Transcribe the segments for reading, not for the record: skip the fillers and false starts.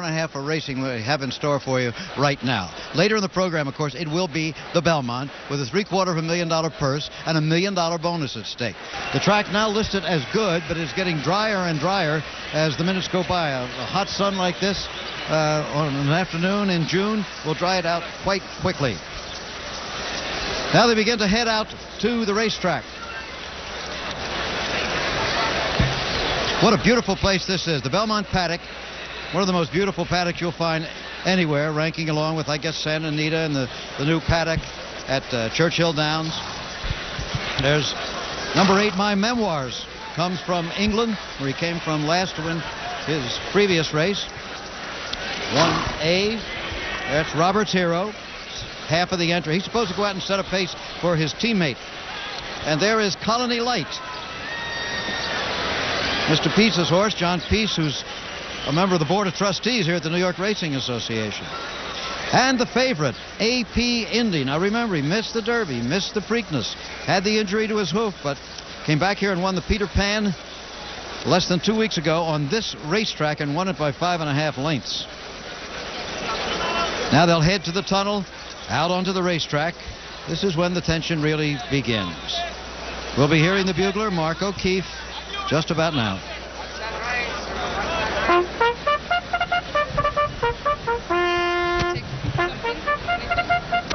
and a half of racing we have in store for you right now. Later in the program, of course, it will be the Belmont with a $750,000 purse and $1 million bonus at stake. The track now listed as good, but is getting drier and drier as the minutes go by. A hot sun like this on an afternoon in June will dry it out quite quickly. Now they begin to head out to the racetrack. What a beautiful place this is. The Belmont Paddock, one of the most beautiful paddocks you'll find anywhere, ranking along with, I guess, Santa Anita and the new paddock at Churchill Downs. There's number 8, My Memoirs, comes from England, where he came from last to win his previous race. 1A, that's Robert's Hero, half of the entry. He's supposed to go out and set a pace for his teammate. And there is Colony Light, Mr. Peace's horse, John Peace, who's a member of the Board of Trustees here at the New York Racing Association. And the favorite, AP Indy. Now remember, he missed the Derby, missed the Preakness, had the injury to his hoof, but came back here and won the Peter Pan less than 2 weeks ago on this racetrack and won it by 5.5 lengths. Now they'll head to the tunnel, out onto the racetrack. This is when the tension really begins. We'll be hearing the bugler, Mark O'Keefe, just about now.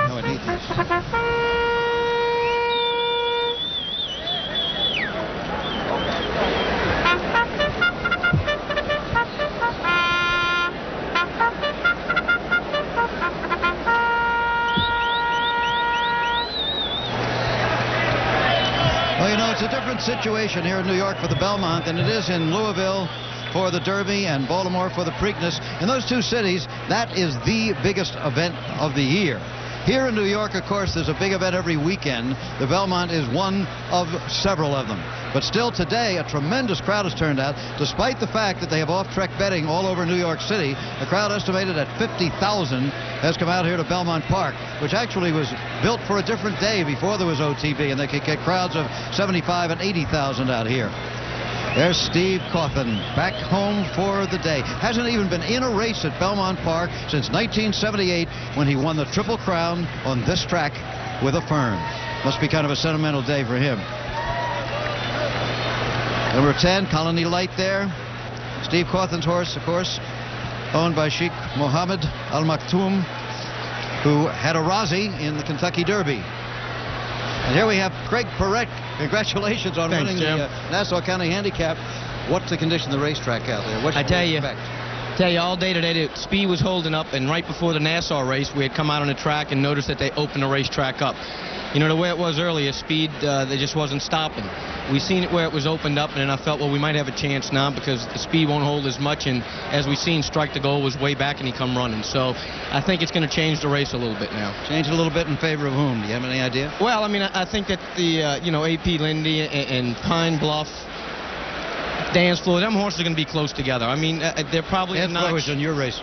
No, I need these. Well, you know, it's a different situation here in New York for the Belmont than it is in Louisville for the Derby and Baltimore for the Preakness. In those two cities, that is the biggest event of the year. Here in New York, of course, there's a big event every weekend. The Belmont is one of several of them. But still today, a tremendous crowd has turned out, despite the fact that they have off-track betting all over New York City. A crowd estimated at 50,000 has come out here to Belmont Park, which actually was built for a different day before there was OTB, and they could get crowds of 75 and 80,000 out here. There's Steve Cawthon back home for the day. Hasn't even been in a race at Belmont Park since 1978 when he won the Triple Crown on this track with a Fern. Must be kind of a sentimental day for him. Number 10, Colony Light there. Steve Cawthon's horse, of course, owned by Sheikh Mohammed Al Maktoum, who had a Rozzy in the Kentucky Derby. And here we have Craig Perrette. Congratulations on winning the Nassau County Handicap. What's the condition of the racetrack out there? What should we expect? All day today, the speed was holding up, and right before the Nassau race, we had come out on the track and noticed that they opened the racetrack up. You know, the way it was earlier, speed, they just wasn't stopping. We seen it where it was opened up, and then I felt, well, we might have a chance now because the speed won't hold as much, and as we seen, Strike the Goal was way back and he come running. So I think it's going to change the race a little bit now. Change it a little bit in favor of whom? Do you have any idea? Well, I mean, I think that the, AP Lindy and Pine Bluff, Dance Floor, them horses are going to be close together. I mean, they're probably Dance Floor was in your race.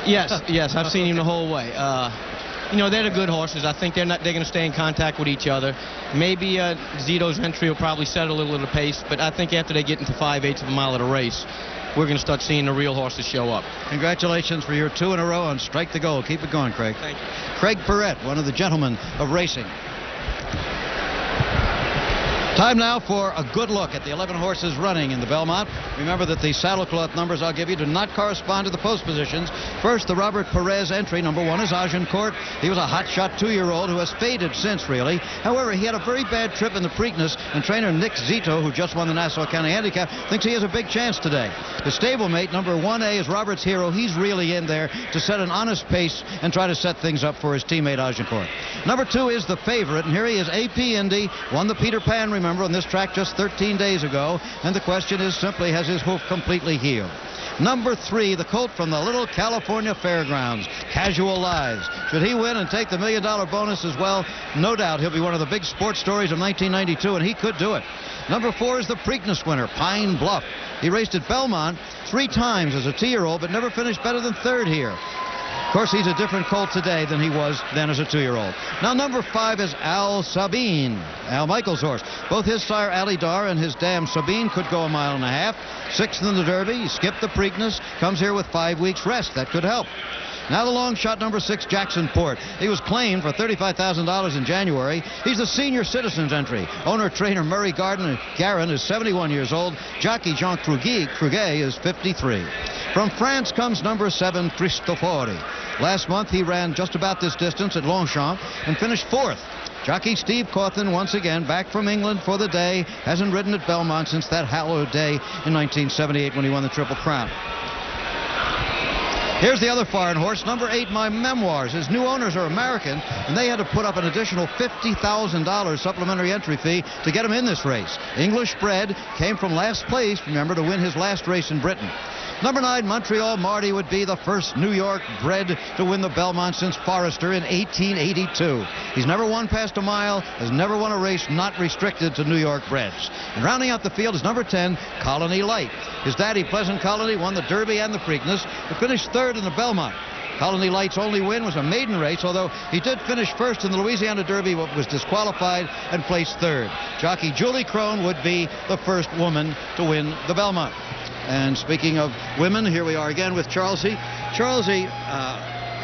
Yes, I've seen him the whole way. They're the good horses. I think they're going to stay in contact with each other. Maybe Zito's entry will probably set a little at the pace, but I think after they get into 5/8 of a mile of the race, we're going to start seeing the real horses show up. Congratulations for your 2 in a row on Strike the Goal. Keep it going, Craig. Thank you. Craig Perrette, one of the gentlemen of racing. Time now for a good look at the 11 horses running in the Belmont. Remember that the saddlecloth numbers I'll give you do not correspond to the post positions. First, the Robert Perez entry. Number 1 is Agincourt. He was a hotshot 2-year-old who has faded since, really. However, he had a very bad trip in the Preakness, and trainer Nick Zito, who just won the Nassau County Handicap, thinks he has a big chance today. The stablemate, number 1A, is Robert's Hero. He's really in there to set an honest pace and try to set things up for his teammate Agincourt. Number 2 is the favorite, and here he is, AP Indy, won the Peter Pan, remember, on this track just 13 days ago, and the question is simply, has his hoof completely healed? Number 3, the colt from the Little California Fairgrounds, Casual Lives. Should he win and take the $1 million bonus as well? No doubt he'll be one of the big sports stories of 1992, and he could do it. Number 4 is the Preakness winner, Pine Bluff. He raced at Belmont 3 times as a 2-year-old, but never finished better than 3rd here. Of course, he's a different colt today than he was then as a 2-year-old. Now, number 5 is Al Sabine, Al Michaels' horse. Both his sire Ali Dar and his dam Sabine could go 1.5 miles. 6th in the Derby. He skipped the Preakness. Comes here with 5 weeks rest. That could help. Now the long shot, number 6, Jackson Port. He was claimed for $35,000 in January. He's the senior citizens entry. Owner-trainer Murray Garin is 71 years old. Jockey Jean Cruguet is 53. From France comes number 7, Cristofori. Last month he ran just about this distance at Longchamp and finished 4th. Jockey Steve Cawthon, once again, back from England for the day. Hasn't ridden at Belmont since that hallowed day in 1978 when he won the Triple Crown. Here's the other foreign horse, number 8, My Memoirs. His new owners are American, and they had to put up an additional $50,000 supplementary entry fee to get him in this race. English bred, came from last place, remember, to win his last race in Britain. Number 9, Montreal Marty would be the first New York bred to win the Belmont since Forrester in 1882. He's never won past a mile, has never won a race not restricted to New York breds. And rounding out the field is number 10, Colony Light. His daddy, Pleasant Colony, won the Derby and the Preakness, but finished 3rd in the Belmont. Colony Light's only win was a maiden race, although he did finish 1st in the Louisiana Derby, but was disqualified and placed 3rd. Jockey Julie Crone would be the first woman to win the Belmont. And speaking of women, here we are again with Charlesy. Charlesy,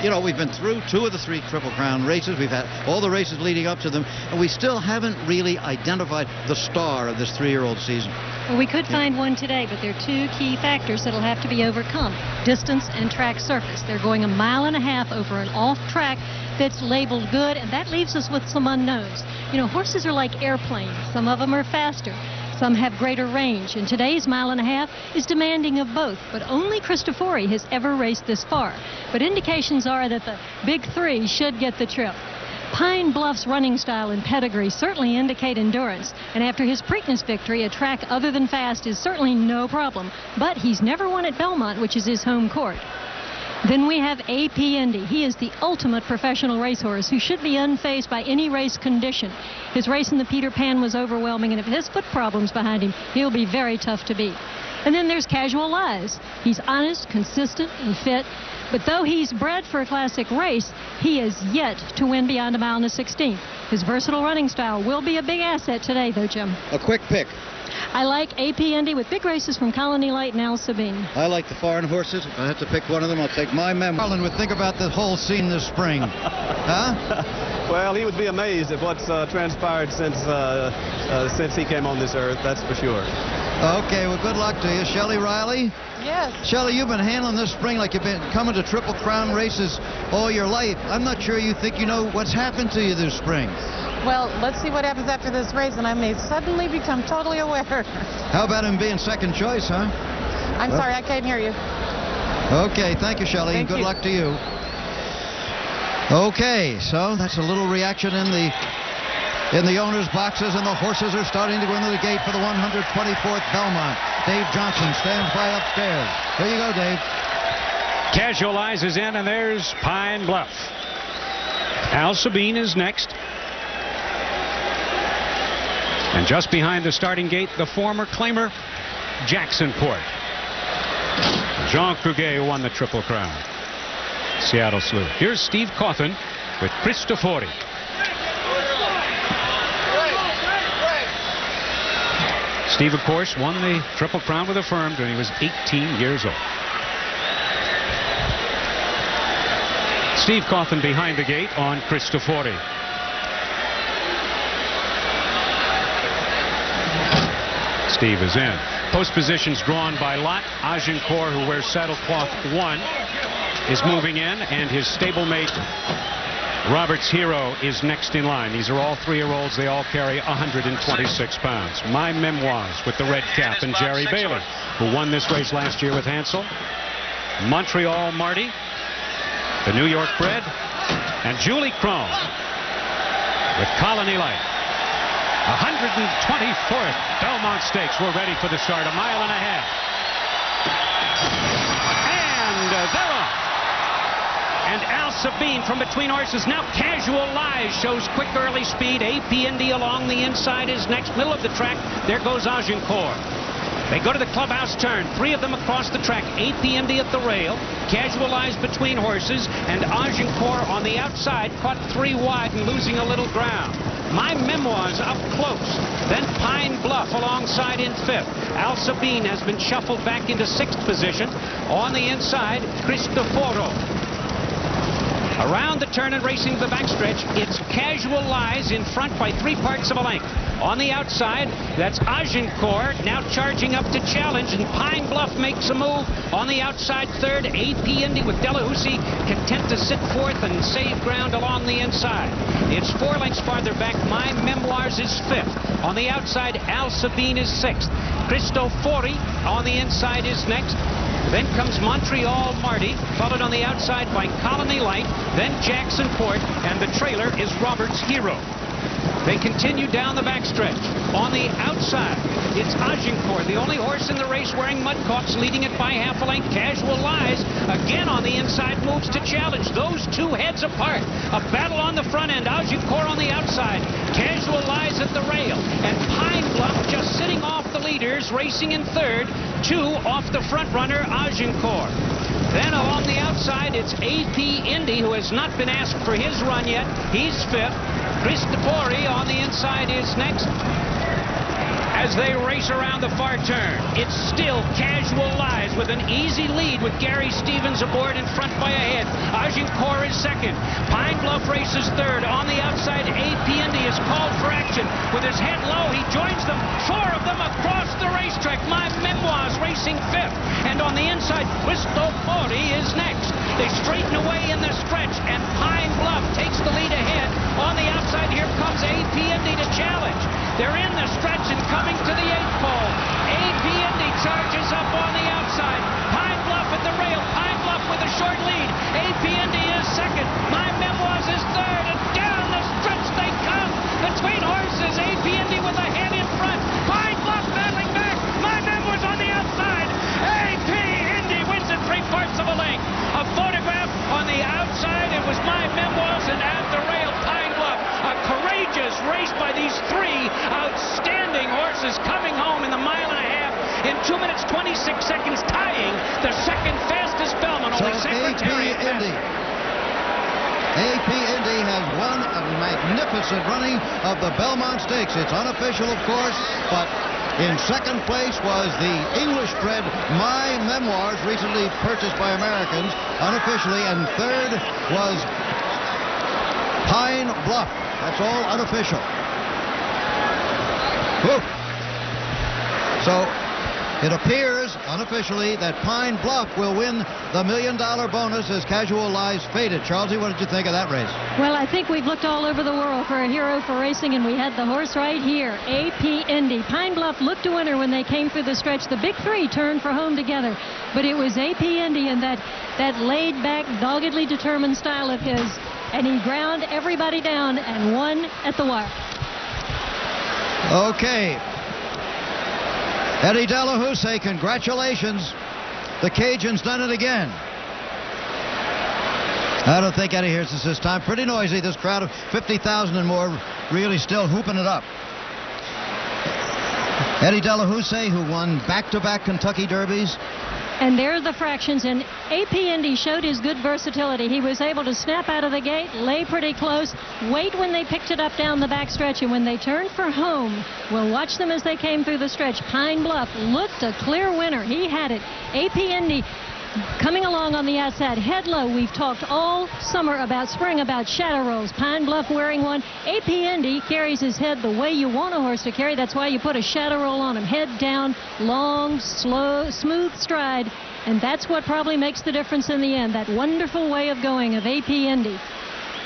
you know, we've been through 2 of the 3 Triple Crown races. We've had all the races leading up to them, and we still haven't really identified the star of this 3-year-old season. Well, we could find one today, but there are 2 key factors that'll have to be overcome: distance and track surface. They're going 1.5 miles over an off track that's labeled good, and that leaves us with some unknowns. You know, horses are like airplanes. Some of them are faster. Some have greater range, and today's 1.5 miles is demanding of both, but only Cristofori has ever raced this far. But indications are that the big 3 should get the trip. Pine Bluff's running style and pedigree certainly indicate endurance, and after his Preakness victory, a track other than fast is certainly no problem, but he's never won at Belmont, which is his home court. Then we have AP Indy. He is the ultimate professional racehorse who should be unfazed by any race condition. His race in the Peter Pan was overwhelming, and if his foot problems behind him, he'll be very tough to beat. And then there's Casual Lies. He's honest, consistent, and fit, but though he's bred for a classic race, he is yet to win beyond 1.16 miles. His versatile running style will be a big asset today, though, Jim. A quick pick. I like AP Indy with big races from Colony Light and Al Sabine. I like the foreign horses. If I have to pick one of them, I'll take My Memoirs. Marlon would think about the whole scene this spring. Huh? Well, he would be amazed at what's transpired since he came on this earth, that's for sure. Okay, well, good luck to you. Shelley Riley? Yes. Shelley, you've been handling this spring like you've been coming to Triple Crown races all your life. I'm not sure you think you know what's happened to you this spring. Well, let's see what happens after this race, and I may suddenly become totally aware. How about him being second choice, huh? I'm sorry, I can't hear you. Okay, thank you, Shelley, and good luck to you. Okay, so that's a little reaction in the owners' boxes, and the horses are starting to go into the gate for the 124th Belmont. Dave Johnson stands by upstairs. Here you go, Dave. Casual Eyes is in, and there's Pine Bluff. Al Sabine is next. And just behind the starting gate, the former claimer, Jackson Port. Jean Cruguet, who won the Triple Crown. Seattle Slew. Here's Steve Cawthon with Cristofori. Steve, of course, won the Triple Crown with a firm when he was 18 years old. Steve Cawthon behind the gate on Cristofori. Steve is in. Post positions drawn by Lot. Agincourt, who wears saddlecloth 1, is moving in, and his stablemate Robert's Hero is next in line. These are all 3-year-olds. They all carry 126 pounds. My Memoirs with the red cap, and Jerry Bailey, who won this race last year with Hansel. Montreal Marty, the New York bred, and Julie Crone with Colony Light. 124th Belmont Stakes. We're ready for the start. 1.5 miles. And they're off. And Al Sabine from between horses. Now Casual Lies shows quick early speed. AP Indy along the inside is next. Middle of the track. There goes Agincourt. They go to the clubhouse turn. 3 of them across the track. AP Indy at the rail. Casual Eyes between horses. And Agincourt on the outside caught 3 wide and losing a little ground. My Memoirs up close. Then Pine Bluff alongside in 5th. Al Sabine has been shuffled back into 6th position. On the inside, Cristoforo. Around the turn and racing the backstretch, it's Casual Eyes in front by 3 parts of a length. On the outside, that's Agincourt now charging up to challenge, and Pine Bluff makes a move. On the outside, 3rd, AP Indy with Delahousie content to sit 4th and save ground along the inside. It's 4 lengths farther back. My Memoirs is 5th. On the outside, Al Sabine is 6th. Cristofori on the inside is next. Then comes Montreal Marty, followed on the outside by Colony Light, then Jackson Port, and the trailer is Robert's Hero. They continue down the backstretch. On the outside, it's Agincourt, the only horse in the race wearing mudcaps, leading it by half a length. Casual Eyes, again on the inside, moves to challenge. Those 2 heads apart. A battle on the front end. Agincourt on the outside. Casual Eyes at the rail. And Pine Bluff just sitting off the leaders, racing in 3rd. 2 off the front runner, Agincourt. Then along the outside, it's AP Indy, who has not been asked for his run yet. He's 5th. Cristofori on the inside is next. As they race around the far turn, it's still Casual Eyes with an easy lead with Gary Stevens aboard in front by a head. Agincourt is 2nd. Pine Bluff races 3rd. On the outside, AP Indy is called for action. With his head low, he joins them. 4 of them across the racetrack. My Memoirs racing 5th. And on the inside, Cristofori is next. They straighten away in the stretch, and Pine Bluff takes the lead ahead. On the outside, here comes AP Indy to challenge. They're in the stretch and coming to the 8th pole. AP Indy charges up on the outside. Pine Bluff at the rail. Pine Bluff with a short lead. AP Indy is 2nd. My Memoirs is 3rd. And down the stretch they come. Between horses, AP Indy with a head in front. Pine Bluff battling back. My Memoirs on the outside. AP Indy wins it 3 parts of a length. A photograph on the outside. It was My Memoirs, and at the rail, Pine Bluff. A courageous race by these 3 outstanding horses coming home in the 1.5 miles in 2 minutes 26 seconds, tying the 2nd fastest Belmont. So Only Secretariat AP Indy has won a magnificent running of the Belmont Stakes. It's unofficial, of course, but in 2nd place was the English-bred My Memoirs, recently purchased by Americans, unofficially, and 3rd was Pine Bluff. That's all unofficial. Whew. So it appears unofficially that Pine Bluff will win the $1 million bonus as Casual Eyes faded. Charlesy, what did you think of that race? Well, I think we've looked all over the world for a hero for racing, and we had the horse right here, AP Indy. Pine Bluff looked a winner when they came through the stretch. The big 3 turned for home together, but it was AP Indy and that laid-back, doggedly determined style of his, and he ground everybody down and won at the wire. Okay. Eddie Delahousie, congratulations. The Cajun's done it again. I don't think Eddie hears us this time. Pretty noisy, this crowd of 50,000 and more really still hooping it up. Eddie Delahousie, who won back-to-back Kentucky Derbies. And there are the fractions, and AP Indy showed his good versatility. He was able to snap out of the gate, lay pretty close, wait when they picked it up down the backstretch, and when they turned for home, we'll watch them as they came through the stretch. Pine Bluff looked a clear winner. He had it. AP Indy coming along on the outside, head low. We've talked all summer about spring, about shadow rolls. Pine Bluff wearing one. AP Indy carries his head the way you want a horse to carry. That's why you put a shadow roll on him. Head down, long, slow, smooth stride. And that's what probably makes the difference in the end. That wonderful way of going of AP Indy.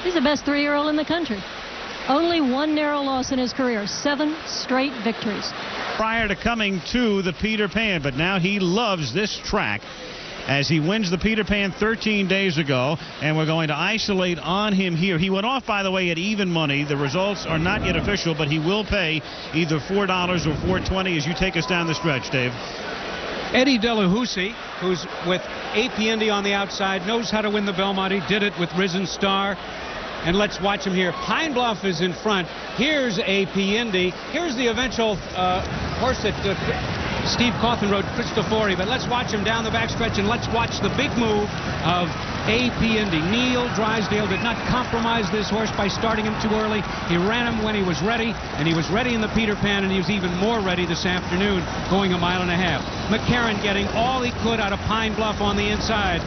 He's the best 3-year-old in the country. Only 1 narrow loss in his career. 7 straight victories. Prior to coming to the Peter Pan, but now he loves this track, as he wins the Peter Pan 13 days ago, and we're going to isolate on him here. He went off, by the way, at even money. The results are not yet official, but he will pay either $4 or $4.20 as you take us down the stretch, Dave. Eddie Delahousie, who's with AP Indy on the outside, knows how to win the Belmont. He did it with Risen Star. And let's watch him here. Pine Bluff is in front. Here's AP Indy. Here's the eventual horse that Steve Cawthon rode Cristofori, but let's watch him down the backstretch, and let's watch the big move of AP Indy. Neil Drysdale did not compromise this horse by starting him too early. He ran him when he was ready, and he was ready in the Peter Pan, and he was even more ready this afternoon, going a mile and a half. McCarron getting all he could out of Pine Bluff on the inside.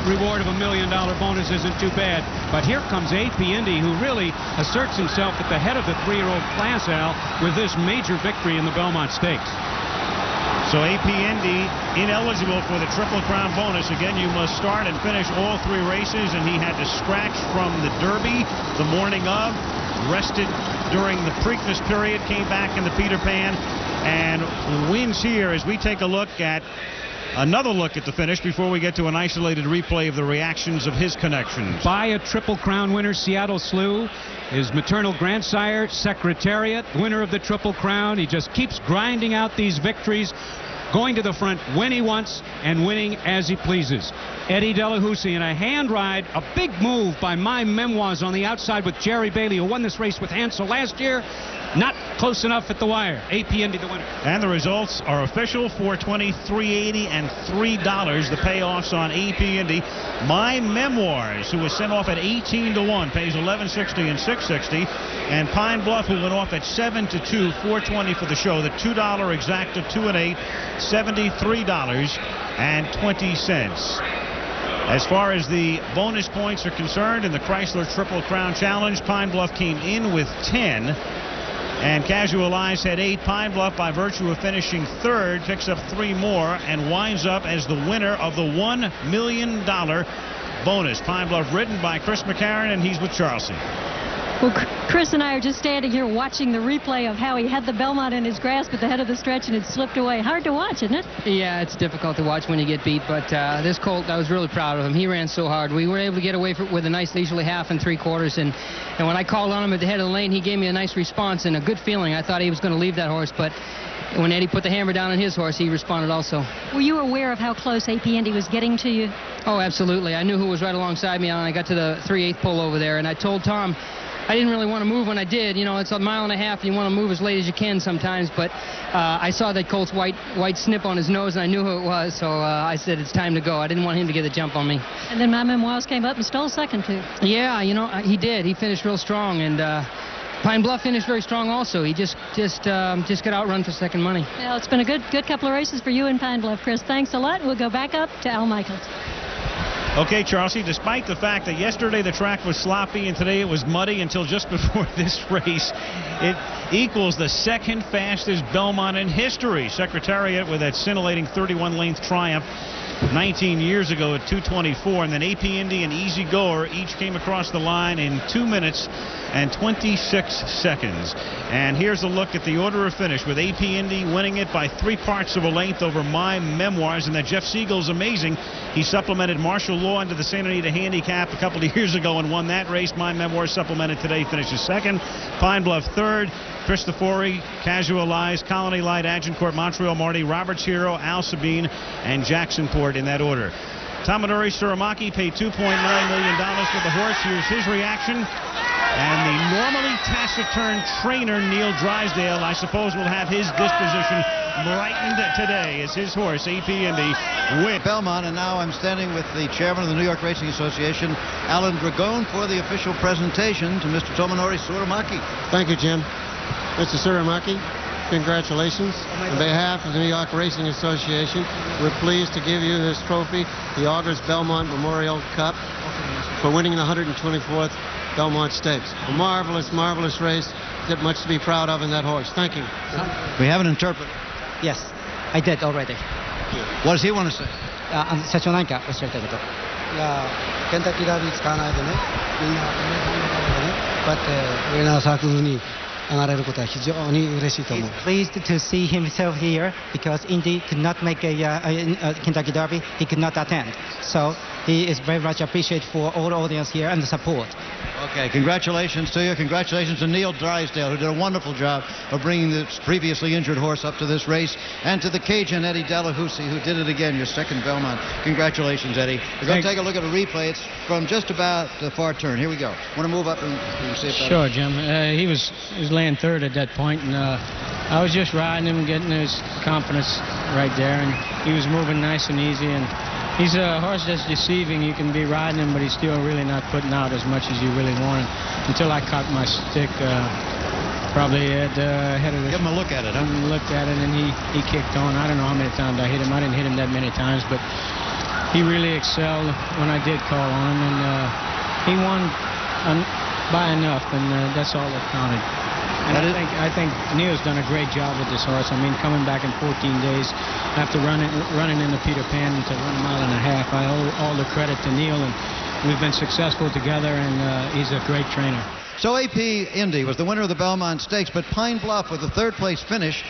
Reward of $1 million bonus isn't too bad. But here comes AP Indy, who really asserts himself at the head of the 3-year-old class, Al, with this major victory in the Belmont Stakes. So AP Indy ineligible for the Triple Crown bonus. Again, you must start and finish all 3 races, and he had to scratch from the Derby the morning of, rested during the Preakness period, came back in the Peter Pan, and wins here as we take a look at another look at the finish before we get to an isolated replay of the reactions of his connections. By a Triple Crown winner, Seattle Slew, his maternal grandsire, Secretariat, winner of the Triple Crown. He just keeps grinding out these victories, going to the front when he wants and winning as he pleases. Eddie Delahousie in a hand ride, a big move by My Memoirs on the outside with Jerry Bailey, who won this race with Hansel last year. Not close enough at the wire. AP Indy the winner. And the results are official: $420, $380, and $3. The payoffs on AP Indy. My Memoirs, who was sent off at 18-1, pays $11.60 and $6.60. And Pine Bluff, who went off at 7-2, $420 for the show. The $2 exacta 2 and 8, $73.20. As far as the bonus points are concerned in the Chrysler Triple Crown Challenge, Pine Bluff came in with 10. And Casual Eyes had 8. Pine Bluff, by virtue of finishing 3rd, picks up 3 more and winds up as the winner of the $1 million bonus. Pine Bluff ridden by Chris McCarron, and he's with Charleston. Well, Chris and I are just standing here watching the replay of how he had the Belmont in his grasp at the head of the stretch and it slipped away. Hard to watch, isn't it? Yeah, it's difficult to watch when you get beat, but this colt, I was really proud of him. He ran so hard. We were able to get away with a nice leisurely 1/2 and 3/4, and when I called on him at the head of the lane, he gave me a nice response and a good feeling. I thought he was going to leave that horse, but when Eddie put the hammer down on his horse, he responded also. Were you aware of how close AP Indy was getting to you? Oh, absolutely. I knew who was right alongside me, and I got to the 3/8 pull over there, and I told Tom I didn't really want to move when I did. You know, it's a mile and a half. You want to move as late as you can sometimes, but I saw that colt's white snip on his nose, and I knew who it was, so I said it's time to go. I didn't want him to get the jump on me. And then My Memoirs came up and stole second, too. Yeah, you know, he did. He finished real strong, and Pine Bluff finished very strong also. He just got outrun for second money. Well, it's been a good couple of races for you in Pine Bluff, Chris. Thanks a lot. We'll go back up to Al Michaels. Okay, Charlie, despite the fact that yesterday the track was sloppy and today it was muddy until just before this race, it equals the 2nd fastest Belmont in history. Secretariat with that scintillating 31-length triumph 19 years ago at 2:24, and then AP Indy and Easy Goer each came across the line in 2 minutes and 26 seconds. And here's a look at the order of finish, with AP Indy winning it by 3/4 of a length over My Memoirs, and that Jeff Siegel's amazing. He supplemented Marshall Law into the Santa Anita Handicap a couple of years ago and won that race. My Memoirs supplemented today, finishes 2nd. Pine Bluff 3rd. Cristofori, Casual Eyes, Colony Light, Agincourt, Montreal Marty, Roberts Hero, Al Sabine, and Jacksonport in that order. Tominori Suramaki paid $2.9 million for the horse. Here's his reaction. And the normally taciturn trainer, Neil Drysdale, I suppose will have his disposition brightened today as his horse, AP Indy, wins Belmont. And now I'm standing with the chairman of the New York Racing Association, Alan Dragone, for the official presentation to Mr. Tominori Suramaki. Thank you, Jim. Mr. Suramaki, congratulations. On behalf of the New York Racing Association, we're pleased to give you this trophy, the August Belmont Memorial Cup, for winning the 124th Belmont Stakes. A marvelous, marvelous race. There's much to be proud of in that horse. Thank you. We have an interpreter. Yes, I did already. What does he want to say? 社長何かおっしゃりたいこと。いやケンタッキーダービー使わないでね、みんな皆さんの中でね、こうやって上のサークルに上がれることは非常に嬉しいと思う。He's pleased to see himself here because Indy could not make a Kentucky Derby. He could not attend. So he is very much appreciated for all the audience here and the support. Okay, congratulations to you. Congratulations to Neil Drysdale, who did a wonderful job of bringing this previously injured horse up to this race, and to the Cajun, Eddie Delahousie, who did it again, your second Belmont. Congratulations, Eddie. We're going to take a look at a replay. It's from just about the far turn. Here we go. Want to move up and see if that... Sure, Jim. He was laying third at that point, and I was just riding him, getting his confidence right there, and he was moving nice and easy, and he's a horse that's deceiving. You can be riding him, but he's still really not putting out as much as you really want him. Until I caught my stick, probably at the head of the... Give him a look at it, huh? Looked at it, and he kicked on. I don't know how many times I hit him. I didn't hit him that many times, but he really excelled when I did call on him, and he won by enough, and that's all that counted. And I think Neil's done a great job with this horse. I mean, coming back in 14 days after running in the Peter Pan to run a mile and a half, I owe all the credit to Neil, and we've been successful together, and he's a great trainer. So AP Indy was the winner of the Belmont Stakes, but Pine Bluff, with a third-place finish,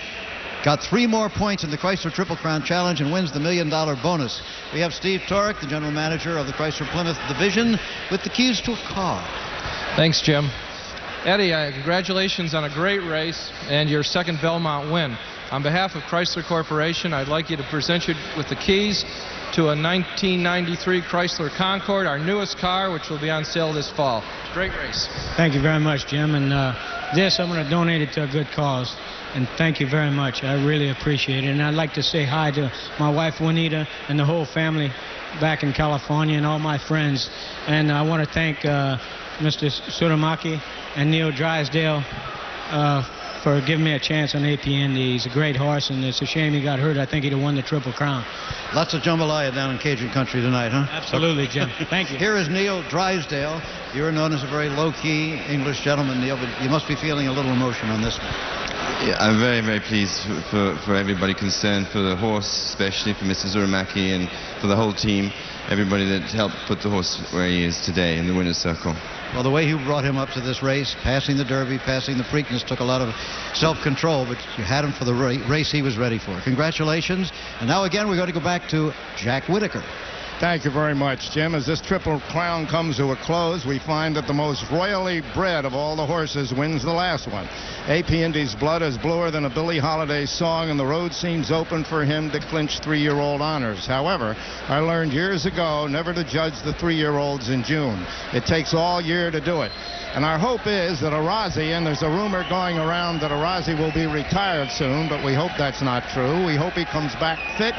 got 3 more points in the Chrysler Triple Crown Challenge and wins the $1 million bonus. We have Steve Torek, the general manager of the Chrysler Plymouth division, with the keys to a car. Thanks, Jim. Eddie, congratulations on a great race and your second Belmont win. On behalf of Chrysler Corporation, I'd like you to present you with the keys to a 1993 Chrysler Concorde, our newest car, which will be on sale this fall. Great race. Thank you very much, Jim. And this, I'm going to donate it to a good cause. And thank you very much. I really appreciate it. And I'd like to say hi to my wife, Juanita, and the whole family back in California, and all my friends. And I want to thank Mr. Suramaki and Neil Drysdale for giving me a chance on AP Indy. He's a great horse, and it's a shame he got hurt. I think he'd have won the Triple Crown. Lots of jambalaya down in Cajun country tonight, huh? Absolutely, Jim. Thank you. Here is Neil Drysdale. You're known as a very low-key English gentleman, Neil, but you must be feeling a little emotion on this one. Yeah, I'm very, very pleased for everybody concerned, for the horse, especially for Mr. Zuramaki, and for the whole team, everybody that helped put the horse where he is today in the winner's circle. Well, the way you brought him up to this race, passing the Derby, passing the Preakness, took a lot of self-control, but you had him for the race he was ready for. Congratulations. And now again, we're going to go back to Jack Whitaker. Thank you very much, Jim. As this Triple Crown comes to a close, we find that the most royally bred of all the horses wins the last one. AP Indy's blood is bluer than a Billie Holiday song, and the road seems open for him to clinch 3-year-old honors. However, I learned years ago never to judge the 3-year-olds in June. It takes all year to do it. And our hope is that Arazi, and there's a rumor going around that Arazi will be retired soon, but we hope that's not true. We hope he comes back fit.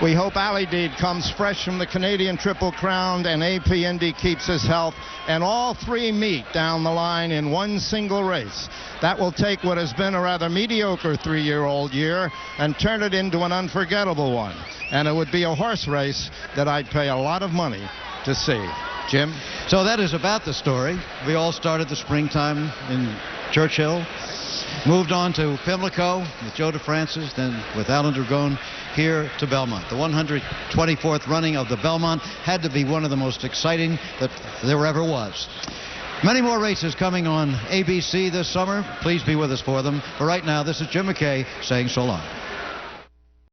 We hope Ali Deed comes fresh from the Canadian Triple Crown, and AP Indy keeps his health, and all 3 meet down the line in one single race. That will take what has been a rather mediocre 3-year-old year and turn it into an unforgettable one. And it would be a horse race that I'd pay a lot of money to see. Jim? So that is about the story. We all started the springtime in Churchill, moved on to Pimlico with Joe DeFrancis, then with Alan Dragon here to Belmont. The 124th running of the Belmont had to be one of the most exciting that there ever was. Many more races coming on ABC this summer. Please be with us for them. For right now, this is Jim McKay saying so long.